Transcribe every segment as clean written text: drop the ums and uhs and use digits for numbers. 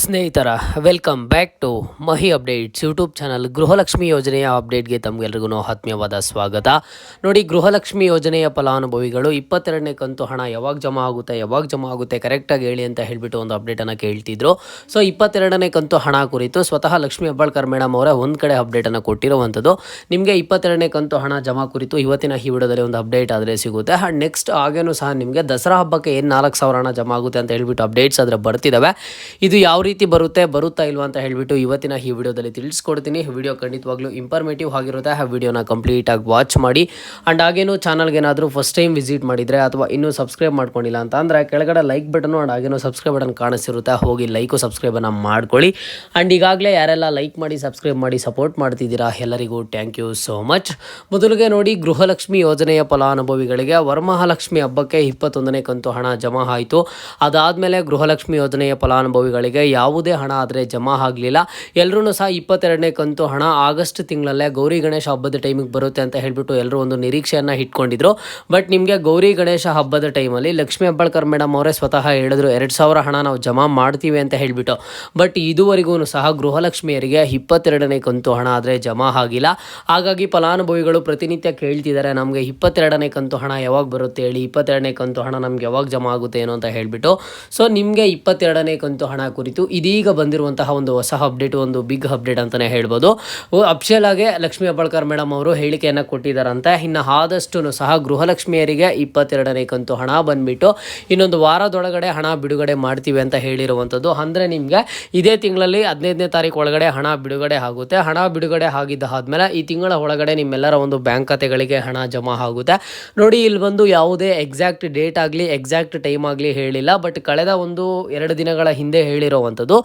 ಸ್ನೇಹಿತರ welcome back to Mahi updates YouTube channel. Gruhalakshmi ಯೋಜನೆಯ ಅಪ್ಡೇಟ್ಗೆ ತಮಗೆಲ್ಲರಿಗೂ ಆತ್ಮೀಯವಾದ ಸ್ವಾಗತ. ನೋಡಿ, ಗೃಹಲಕ್ಷ್ಮಿ ಯೋಜನೆಯ ಫಲಾನುಭವಿಗಳು 22ನೇ ಕಂತು ಹಣ ಯಾವಾಗ ಜಮಾ ಆಗುತ್ತೆ ಕರೆಕ್ಟಾಗಿ ಹೇಳಿ ಅಂತ ಹೇಳಿಬಿಟ್ಟು ಒಂದು ಅಪ್ಡೇಟನ್ನು ಕೇಳ್ತಿದ್ರು. ಸೊ 22ನೇ ಕಂತು ಹಣ ಕುರಿತು ಸ್ವತಃ ಲಕ್ಷ್ಮೀ ಹೆಬ್ಬಾಳ್ಕರ್ ಮೇಡಮ್ ಅವರೇ ಒಂದು ಕಡೆ ಅಪ್ಡೇಟನ್ನು ಕೊಟ್ಟಿರುವಂಥದ್ದು. ನಿಮಗೆ 22ನೇ ಕಂತು ಹಣ ಜಮಾ ಕುರಿತು ಇವತ್ತಿನ ಈ ವಿಡಿಯೋದಲ್ಲಿ ಒಂದು ಅಪ್ಡೇಟ್ ಆದರೆ ಸಿಗುತ್ತೆ. ಆ್ಯಂಡ್ ನೆಕ್ಸ್ಟ್ ಹಾಗೇನೂ ಸಹ ನಿಮಗೆ ದಸರಾ ಹಬ್ಬಕ್ಕೆ ಏನು 4,000 ಹಣ ಜಮಾ ಆಗುತ್ತೆ ಅಂತ ಹೇಳಿಬಿಟ್ಟು ಅಪ್ಡೇಟ್ಸ್ ಆದರೆ ಬರ್ತಿದ್ದಾವೆ. ಇದು ಯಾವ ರೀತಿ ಬರುತ್ತಾ ಇಲ್ವಾ ಅಂತ ಹೇಳಿಬಿಟ್ಟು ಇವತ್ತಿನ ಈ ವಿಡಿಯೋದಲ್ಲಿ ತಿಳಿಸ್ಕೊಡ್ತೀನಿ. ವಿಡಿಯೋ ಖಂಡಿತವಾಗ್ಲೂ ಇಂಫಾರ್ಮೇಟಿವ್ ಆಗಿರುತ್ತೆ. ಆ ವಿಡಿಯೋನ ಕಂಪ್ಲೀಟಾಗಿ ವಾಚ್ ಮಾಡಿ. ಆ್ಯಂಡ್ ಹಾಗೇನು ಚಾನಲ್ಗೆ ಏನಾದರೂ ಫಸ್ಟ್ ಟೈಮ್ ವಿಸಿಟ್ ಮಾಡಿದರೆ ಅಥವಾ ಇನ್ನೂ ಸಬ್ಸ್ಕ್ರೈಬ್ ಮಾಡ್ಕೊಂಡಿಲ್ಲ ಅಂತ ಅಂದರೆ ಕೆಳಗಡೆ ಲೈಕ್ ಬಟನು ಆ್ಯಂಡ್ ಹಾಗೇನು ಸಬ್ಸ್ಕ್ರೈಬ್ ಬಟನ್ ಕಾಣಿಸಿರುತ್ತೆ, ಹೋಗಿ ಲೈಕು ಸಬ್ಸ್ಕ್ರೈಬನ್ನು ಮಾಡ್ಕೊಳ್ಳಿ. ಆ್ಯಂಡ್ ಈಗಾಗಲೇ ಯಾರೆಲ್ಲ ಲೈಕ್ ಮಾಡಿ ಸಬ್ಸ್ಕ್ರೈಬ್ ಮಾಡಿ ಸಪೋರ್ಟ್ ಮಾಡ್ತಿದ್ದೀರಾ ಎಲ್ಲರಿಗೂ ಥ್ಯಾಂಕ್ ಯು ಸೋ ಮಚ್. ಮೊದಲಿಗೆ ನೋಡಿ, ಗೃಹಲಕ್ಷ್ಮಿ ಯೋಜನೆಯ ಫಲಾನುಭವಿಗಳಿಗೆ ವರಮಹಾಲಕ್ಷ್ಮಿ ಹಬ್ಬಕ್ಕೆ 21ನೇ ಕಂತು ಹಣ ಜಮಾ ಆಯಿತು. ಅದಾದಮೇಲೆ ಗೃಹಲಕ್ಷ್ಮಿ ಯೋಜನೆಯ ಫಲಾನುಭವಿಗಳಿಗೆ ಯಾವುದೇ ಹಣ ಆದರೆ ಜಮಾ ಆಗಲಿಲ್ಲ. ಎಲ್ಲರೂ ಸಹ 22ನೇ ಕಂತು ಹಣ ಆಗಸ್ಟ್ ತಿಂಗಳಲ್ಲೇ ಗೌರಿ ಗಣೇಶ ಹಬ್ಬದ ಟೈಮಿಗೆ ಬರುತ್ತೆ ಅಂತ ಹೇಳಿಬಿಟ್ಟು ಎಲ್ಲರೂ ಒಂದು ನಿರೀಕ್ಷೆಯನ್ನು ಇಟ್ಕೊಂಡಿದ್ರು. ಬಟ್ ನಿಮಗೆ ಗೌರಿ ಗಣೇಶ ಹಬ್ಬದ ಟೈಮಲ್ಲಿ ಲಕ್ಷ್ಮೀ ಹೆಬ್ಬಾಳ್ಕರ್ ಮೇಡಮ್ ಅವರೇ ಸ್ವತಃ ಹೇಳಿದ್ರು 2,000 ಹಣ ನಾವು ಜಮಾ ಮಾಡ್ತೀವಿ ಅಂತ ಹೇಳಿಬಿಟ್ಟು. ಬಟ್ ಇದುವರೆಗೂ ಸಹ ಗೃಹಲಕ್ಷ್ಮಿಯರಿಗೆ 22ನೇ ಕಂತು ಹಣ ಆದರೆ ಜಮಾ ಆಗಿಲ್ಲ. ಹಾಗಾಗಿ ಫಲಾನುಭವಿಗಳು ಪ್ರತಿನಿತ್ಯ ಕೇಳ್ತಿದ್ದಾರೆ, ನಮಗೆ 22ನೇ ಕಂತು ಹಣ ಯಾವಾಗ ಬರುತ್ತೆ ಹೇಳಿ, 22ನೇ ಕಂತು ಹಣ ನಮ್ಗೆ ಯಾವಾಗ ಜಮಾ ಆಗುತ್ತೆ ಏನು ಅಂತ ಹೇಳಿಬಿಟ್ಟು. ಸೊ ನಿಮಗೆ 22ನೇ ಕಂತು ಹಣ ಕುರಿತು ಇದೀಗ ಬಂದಿರುವಂತಹ ಒಂದು ಹೊಸ ಅಪ್ಡೇಟ್, ಒಂದು ಬಿಗ್ ಅಪ್ಡೇಟ್ ಅಂತಲೇ ಹೇಳ್ಬೋದು. ಅಫಿಷಿಯಲ್ ಆಗಿ ಲಕ್ಷ್ಮೀ ಹೆಬ್ಬಾಳ್ಕರ್ ಮೇಡಮ್ ಅವರು ಹೇಳಿಕೆಯನ್ನು ಕೊಟ್ಟಿದ್ದಾರಂತೆ. ಇನ್ನು ಆದಷ್ಟು ಸಹ ಗೃಹಲಕ್ಷ್ಮಿಯರಿಗೆ 22ನೇ ಕಂತು ಹಣ ಬಂದುಬಿಟ್ಟು ಇನ್ನೊಂದು ವಾರದೊಳಗಡೆ ಹಣ ಬಿಡುಗಡೆ ಮಾಡ್ತೀವಿ ಅಂತ ಹೇಳಿರುವಂಥದ್ದು. ಅಂದರೆ ನಿಮಗೆ ಇದೇ ತಿಂಗಳಲ್ಲಿ 15ನೇ ತಾರೀಕು ಒಳಗಡೆ ಹಣ ಬಿಡುಗಡೆ ಆಗುತ್ತೆ. ಹಣ ಬಿಡುಗಡೆ ಆಗಿದ್ದಾದ್ಮೇಲೆ ಈ ತಿಂಗಳ ಒಳಗಡೆ ನಿಮ್ಮೆಲ್ಲರ ಒಂದು ಬ್ಯಾಂಕ್ ಖಾತೆಗಳಿಗೆ ಹಣ ಜಮಾ ಆಗುತ್ತೆ. ನೋಡಿ, ಇಲ್ಲಿ ಬಂದು ಯಾವುದೇ ಎಕ್ಸಾಕ್ಟ್ ಡೇಟ್ ಆಗಲಿ ಎಕ್ಸಾಕ್ಟ್ ಟೈಮ್ ಆಗಲಿ ಹೇಳಿಲ್ಲ. ಬಟ್ ಕಳೆದ 2 ದಿನಗಳ ಹಿಂದೆ ಹೇಳಿರುವಂಥದ್ದು,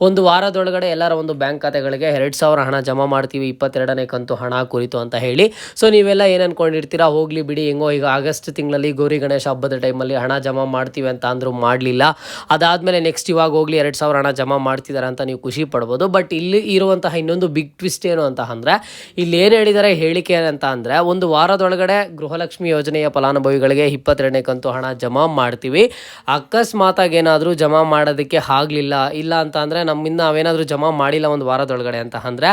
ಒಂದು ವಾರದೊಳಗಡೆ ಎಲ್ಲರ ಒಂದು ಬ್ಯಾಂಕ್ ಖಾತೆಗಳಿಗೆ 2,000 ಹಣ ಜಮಾ ಮಾಡ್ತೀವಿ 22ನೇ ಕಂತು ಹಣ ಕುರಿತು ಅಂತ ಹೇಳಿ. ಸೊ ನೀವೆಲ್ಲ ಏನು ಅನ್ಕೊಂಡಿರ್ತೀರಾ, ಹೋಗ್ಲಿ ಬಿಡಿ, ಹೆಂಗೋ ಈಗ ಆಗಸ್ಟ್ ತಿಂಗಳಲ್ಲಿ ಗೌರಿ ಗಣೇಶ ಹಬ್ಬದ ಟೈಮಲ್ಲಿ ಹಣ ಜಮಾ ಮಾಡ್ತೀವಿ ಅಂತ ಅಂದರೂ ಮಾಡಲಿಲ್ಲ. ಅದಾದಮೇಲೆ ನೆಕ್ಸ್ಟ್ ಇವಾಗ ಹೋಗ್ಲಿ 2,000 ಹಣ ಜಮಾ ಮಾಡ್ತಿದ್ದಾರೆ ಅಂತ ನೀವು ಖುಷಿ ಪಡ್ಬೋದು. ಬಟ್ ಇಲ್ಲಿ ಇರುವಂತಹ ಇನ್ನೊಂದು ಬಿಗ್ ಟ್ವಿಸ್ಟ್ ಏನು ಅಂತ ಅಂದರೆ, ಇಲ್ಲಿ ಏನು ಹೇಳಿದ್ದಾರೆ ಹೇಳಿಕೆ ಅಂತ ಅಂದರೆ, ಒಂದು ವಾರದೊಳಗಡೆ ಗೃಹಲಕ್ಷ್ಮಿ ಯೋಜನೆಯ ಫಲಾನುಭವಿಗಳಿಗೆ 22ನೇ ಕಂತು ಹಣ ಜಮಾ ಮಾಡ್ತೀವಿ. ಅಕಸ್ಮಾತಾಗಿ ಏನಾದರೂ ಜಮಾ ಮಾಡೋದಕ್ಕೆ ಆಗಲಿಲ್ಲ, ಇಲ್ಲ ಅಂತ ಅಂದರೆ ನಮ್ಮಿಂದ ನಾವೇನಾದರೂ ಜಮಾ ಮಾಡಿಲ್ಲ ಒಂದು ವಾರದೊಳಗಡೆ ಅಂತ ಅಂದರೆ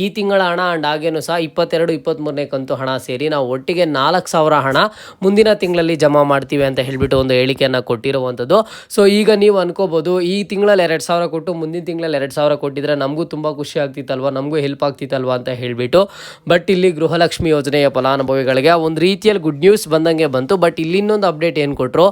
ಈ ತಿಂಗಳ ಹಣ ಆ್ಯಂಡ್ ಹಾಗೇನು ಸಹ 22, 23ನೇ ಕಂತು ಹಣ ಸೇರಿ ನಾವು ಒಟ್ಟಿಗೆ 4,000 ಹಣ ಮುಂದಿನ ತಿಂಗಳಲ್ಲಿ ಜಮಾ ಮಾಡ್ತೀವಿ ಅಂತ ಹೇಳಿಬಿಟ್ಟು ಒಂದು ಹೇಳಿಕೆಯನ್ನು ಕೊಟ್ಟಿರುವಂಥದ್ದು. ಸೊ ಈಗ ನೀವು ಅನ್ಕೋಬೋದು, ಈ ತಿಂಗಳಲ್ಲಿ 2,000 ಕೊಟ್ಟು ಮುಂದಿನ ತಿಂಗಳಲ್ಲಿ 2,000 ಕೊಟ್ಟಿದ್ರೆ ನಮಗೂ ತುಂಬ ಖುಷಿ ಆಗ್ತಿತ್ತಲ್ವ, ನಮಗೂ ಹೆಲ್ಪ್ ಆಗ್ತಿತ್ತಲ್ವ ಅಂತ ಹೇಳಿಬಿಟ್ಟು. ಬಟ್ ಇಲ್ಲಿ ಗೃಹಲಕ್ಷ್ಮಿ ಯೋಜನೆಯ ಫಲಾನುಭವಿಗಳಿಗೆ ಒಂದು ರೀತಿಯಲ್ಲಿ ಗುಡ್ ನ್ಯೂಸ್ ಬಂದಂಗೆ ಬಂತು. ಬಟ್ ಇಲ್ಲಿ ಇನ್ನೊಂದು ಅಪ್ಡೇಟ್ ಏನು ಕೊಟ್ಟರು,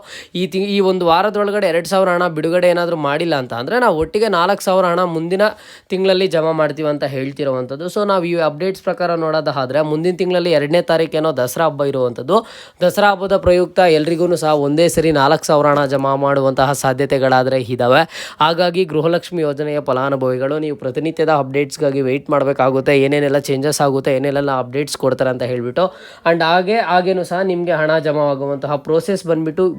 ಈ ಒಂದು ವಾರದೊಳಗಡೆ 2,000 ಹಣ ಬಿಡುಗಡೆ ಏನಾದರೂ ಮಾಡಿಲ್ಲ ಅಂತ ಅಂದರೆ ನಾವು ಒಟ್ಟಿಗೆ 4,000 ಹಣ ಮುಂದಿನ ತಿಂಗಳಲ್ಲಿ ಜಮಾ ಮಾಡ್ತೀವಿ ಅಂತ ಹೇಳ್ತಿರುವಂಥದ್ದು. ಸೊ ನಾವು ಈ ಅಪ್ಡೇಟ್ಸ್ ಪ್ರಕಾರ ನೋಡೋದಾದರೆ ಮುಂದಿನ ತಿಂಗಳಲ್ಲಿ 2ನೇ ತಾರೀಕೇನೋ ದಸರಾ ಹಬ್ಬ ಇರುವಂಥದ್ದು. ದಸರಾ ಹಬ್ಬದ ಪ್ರಯುಕ್ತ ಎಲ್ರಿಗೂ ಸಹ ಒಂದೇ ಸರಿ 4,000 ಹಣ ಜಮಾ ಮಾಡುವಂತಹ ಸಾಧ್ಯತೆಗಳಾದರೆ ಇದ್ದಾವೆ. ಹಾಗಾಗಿ ಗೃಹಲಕ್ಷ್ಮಿ ಯೋಜನೆಯ ಫಲಾನುಭವಿಗಳು ನೀವು ಪ್ರತಿನಿತ್ಯದ ಅಪ್ಡೇಟ್ಸ್ಗಾಗಿ ವೆಯ್ಟ್ ಮಾಡಬೇಕಾಗುತ್ತೆ. ಏನೇನೆಲ್ಲ ಚೇಂಜಸ್ ಆಗುತ್ತೆ, ಏನೇನೆಲ್ಲ ಅಪ್ಡೇಟ್ಸ್ ಕೊಡ್ತಾರೆ ಅಂತ ಹೇಳಿಬಿಟ್ಟು. ಆ್ಯಂಡ್ ಹಾಗೇನು ಸಹ ನಿಮಗೆ ಹಣ ಜಮಾ ಆಗುವಂತಹ ಪ್ರೋಸೆಸ್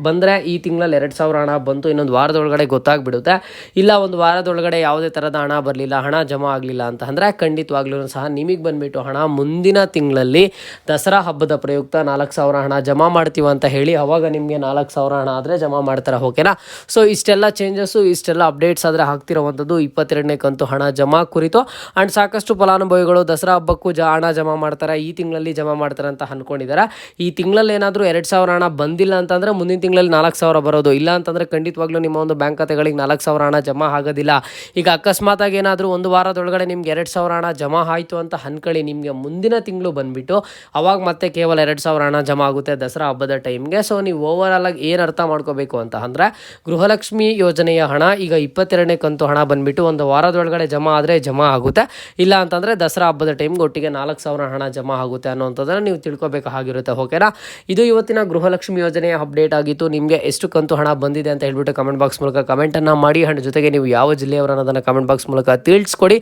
ಬಂದರೆ ಈ ತಿಂಗಳಲ್ಲಿ 2,000 ಹಣ ಬಂತು, ಇನ್ನೊಂದು ವಾರದೊಳಗಡೆ ಗೊತ್ತಾಗ್ಬಿಡುತ್ತೆ. ಇಲ್ಲ ಒಂದು ವಾರದೊಳಗಡೆ ಯಾವುದೇ ಥರದ ಹಣ ಬರಲಿಲ್ಲ, ಹಣ ಜಮಾ ಆಗಲಿಲ್ಲ ಅಂತ ಅಂದರೆ ಖಂಡಿತವಾಗ್ಲೂ ಸಹ ನಿಮಗೆ ಬಂದುಬಿಟ್ಟು ಹಣ ಮುಂದಿನ ತಿಂಗಳಲ್ಲಿ ದಸರಾ ಹಬ್ಬದ ಪ್ರಯುಕ್ತ 4,000 ಹಣ ಜಮಾ ಮಾಡ್ತೀವಿ ಅಂತ ಹೇಳಿ ಅವಾಗ ನಿಮಗೆ 4,000 ಹಣ ಆದರೆ ಜಮಾ ಮಾಡ್ತಾರೆ. ಓಕೆನಾ? ಸೊ ಇಷ್ಟೆಲ್ಲ ಚೇಂಜಸ್ಸು, ಇಷ್ಟೆಲ್ಲ ಅಪ್ಡೇಟ್ಸ್ ಆದರೆ ಆಗ್ತಿರುವಂಥದ್ದು 22ನೇ ಕಂತು ಹಣ ಜಮಾ ಕುರಿತು. ಆ್ಯಂಡ್ ಸಾಕಷ್ಟು ಫಲಾನುಭವಿಗಳು ದಸರಾ ಹಬ್ಬಕ್ಕೂ ಹಣ ಜಮಾ ಮಾಡ್ತಾರೆ, ಈ ತಿಂಗಳಲ್ಲಿ ಜಮಾ ಮಾಡ್ತಾರೆ ಅಂತ ಅಂದ್ಕೊಂಡಿದ್ದಾರೆ. ಈ ತಿಂಗಳಲ್ಲಿ ಏನಾದರೂ 2,000 ಹಣ ಬಂದಿಲ್ಲ ಅಂತಂದರೆ ಮುಂದಿನ ತಿಂಗಳಲ್ಲಿ 4,000 ಬರೋದು. ಇಲ್ಲ ಅಂತಂದರೆ ಖಂಡಿತವಾಗ್ಲೂ ನಿಮ್ಮ ಒಂದು ಬ್ಯಾಂಕ್ ಖಾತೆಗಳಿಗೆ 4,000 ಹಣ ಜಮಾ ಆಗೋದಿಲ್ಲ. ಈಗ ಅಕಸ್ಮಾತಾಗಿ ಏನಾದರೂ ಒಂದು ವಾರದೊಳಗಡೆ ನಿಮ್ಗೆ 2,000 ಹಣ ಜಮಾ ಆಯಿತು ಅಂತ ಅನ್ಕೊಳ್ಳಿ, ನಿಮಗೆ ಮುಂದಿನ ತಿಂಗಳು ಬಂದುಬಿಟ್ಟು ಅವಾಗ ಮತ್ತೆ ಕೇವಲ 2,000 ಹಣ ಜಮಾ ಆಗುತ್ತೆ ದಸರಾ ಹಬ್ಬದ ಟೈಮ್ಗೆ. ಸೊ ನೀವು ಓವರಾಲ್ ಆಗಿ ಏನು ಅರ್ಥ ಮಾಡ್ಕೋಬೇಕು ಅಂತ ಅಂದರೆ, ಗೃಹಲಕ್ಷ್ಮಿ ಯೋಜನೆಯ ಹಣ ಈಗ 22ನೇ ಕಂತು ಹಣ ಬಂದುಬಿಟ್ಟು ಒಂದು ವಾರದೊಳಗಡೆ ಜಮಾ ಆದರೆ ಜಮಾ ಆಗುತ್ತೆ. ಇಲ್ಲ ಅಂತಂದರೆ ದಸರಾ ಹಬ್ಬದ ಟೈಮ್ಗೆ ಒಟ್ಟಿಗೆ 4,000 ಹಣ ಜಮಾ ಆಗುತ್ತೆ ಅನ್ನೋಂಥದ್ದನ್ನು ನೀವು ತಿಳ್ಕೊಬೇಕಾಗಿರುತ್ತೆ. ಓಕೆನಾ? ಇದು ಇವತ್ತಿನ ಗೃಹಲಕ್ಷ್ಮಿ ಯೋಜನೆಯ ಅಪ್ಡೇಟ್ ಆಗಿತ್ತು. ನಿಮಗೆ ಎಷ್ಟು ಕಂತು ಹಣ ಬಂದಿದೆ ಅಂತ ಹೇಳ್ಬಿಟ್ಟು ಕಮೆಂಟ್ ಬಾಕ್ಸ್ ಮೂಲಕ ಕಮೆಂಟನ್ನು ಮಾಡಿ. ಆ್ಯಂಡ್ ಜೊತೆಗೆ ನೀವು ಯಾವ ಜಿಲ್ಲೆಯವರು ಅನ್ನೋದನ್ನು ಕಮೆಂಟ್ ಬಾಕ್ಸ್ ಮೂಲಕ ತಿಳಿಸ್ಕೊಡಿ.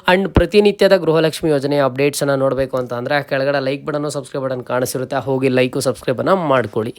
ಆ್ಯಂಡ್ ಪ್ರತಿನಿತ್ಯದ ಗೃಹಲಕ್ಷ್ಮಿ ಯೋಜನೆಯ ಅಪ್ಡೇಟ್ಸನ್ನು ನೋಡಬೇಕು ಅಂತ ಅಂದರೆ ಕೆಳಗಡೆ ಲೈಕ್ ಬಟನ್ನು ಸಬ್ಸ್ಕ್ರೈಬ್ ಬಟನ್ ಕಾಣಿಸಿರುತ್ತೆ, ಹೋಗಿ ಲೈಕು ಸಬ್ಸ್ಕ್ರೈಬನ್ನು ಮಾಡ್ಕೊಳ್ಳಿ.